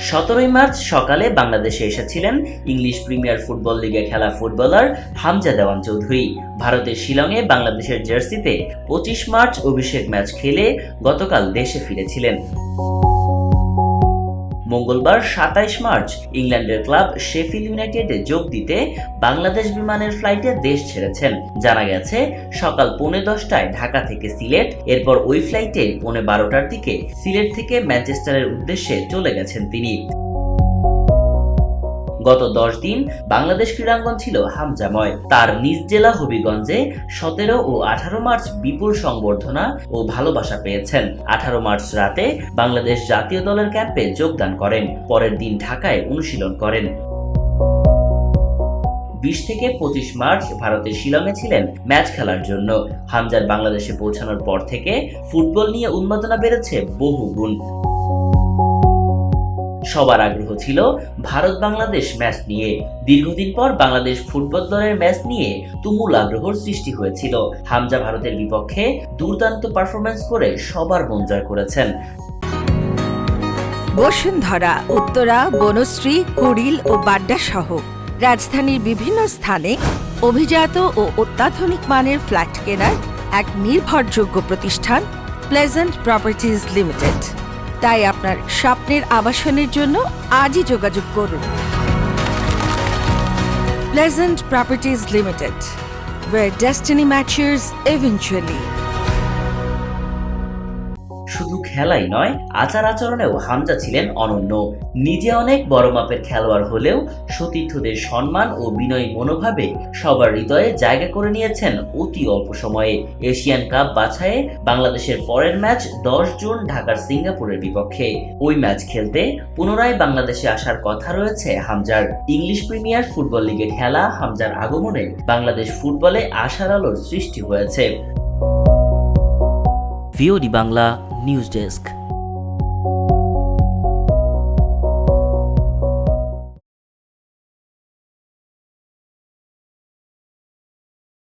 17 March সকালে বাংলাদেশে এসেছিলেন ইংলিশ প্রিমিয়ার ফুটবল লিগে খেলা ফুটবলার হামজা দেওয়ান চৌধুরী। ভারতের শিলংয়ে বাংলাদেশের জার্সিতে 25 মার্চ অভিষেক ম্যাচ খেলে গতকাল দেশে ফিরেছিলেন। মঙ্গলবার 27 মার্চ ইংল্যান্ডের ক্লাব শেফিল্ড ইউনাইটেডে যোগ দিতে বাংলাদেশ বিমানের ফ্লাইটে দেশ ছেড়েছেন। জানা গেছে সকাল 10:45টায় ঢাকা থেকে সিলেট, এরপর ওই ফ্লাইটে 12:15টার দিকে সিলেট থেকে ম্যানচেস্টারের উদ্দেশ্যে চলে গেছেন তিনি। গত 10 দিন বাংলাদেশ ক্রীড়াঙ্গন ছিল হামজাময়। তার নিজ জেলা হবিগঞ্জে 17 ও 18 মার্চ বিপুল সংবর্ধনা ও ভালোবাসা পেয়েছেন। 18 মার্চ রাতে বাংলাদেশ জাতীয় দলের ক্যাম্পে যোগদান করেন। পরের দিন ঢাকায় অনুশীলন করেন। 20 থেকে 25 মার্চ ভারতের শিলংয়ে ছিলেন ম্যাচ খেলার জন্য। হামজার বাংলাদেশে পৌঁছানোর পর থেকে ফুটবল নিয়ে উন্মাদনা বেড়েছে বহুগুণ। সবার আগ্রহ ছিল ভারত বাংলাদেশ ম্যাচ নিয়ে। দীর্ঘদিন পর বাংলাদেশ ফুটবল দলের ম্যাচ নিয়ে তুমুল আগ্রহর সৃষ্টি হয়েছিল। হামজা ভারতের বিপক্ষে দুর্দান্ত পারফরম্যান্স করে সবার মন জয় করেছেন। বসুন্ধরা, উত্তরা, বনশ্রী, কুড়িল ও বাড্ডা সহ রাজধানীর বিভিন্ন স্থানে অভিজাত ও অত্যাধুনিক মানের ফ্ল্যাট কেনার এক নির্ভরযোগ্য প্রতিষ্ঠান প্লেজেন্ট প্রপার্টিজ লিমিটেড। তাই আপনার স্বপ্নের আবাসনের জন্য আজই যোগাযোগ করুন। Pleasant properties limited, where destiny matches eventually. শুধু খেলাই নয়, আচার আচরণেও হামজা ছিলেন অনন্য। নিজে অনেক বড় মাপের খেলোয়াড় হলেও সতীর্থদের সম্মান ও বিনয়ী মনোভাবে সবার হৃদয়ে জায়গা করে নিয়েছেন অতি অল্প সময়ে। এশিয়ান কাপ বাছাইয়ে বাংলাদেশের পরের ম্যাচ 10 জুন ঢাকার সিঙ্গাপুরের বিপক্ষে। ওই ম্যাচ খেলতে পুনরায় বাংলাদেশে আসার কথা রয়েছে হামজার। ইংলিশ প্রিমিয়ার ফুটবল লিগে খেলা হামজার আগমনে বাংলাদেশ ফুটবলে আশার আলোর সৃষ্টি হয়েছে। VOD Bangla news desk.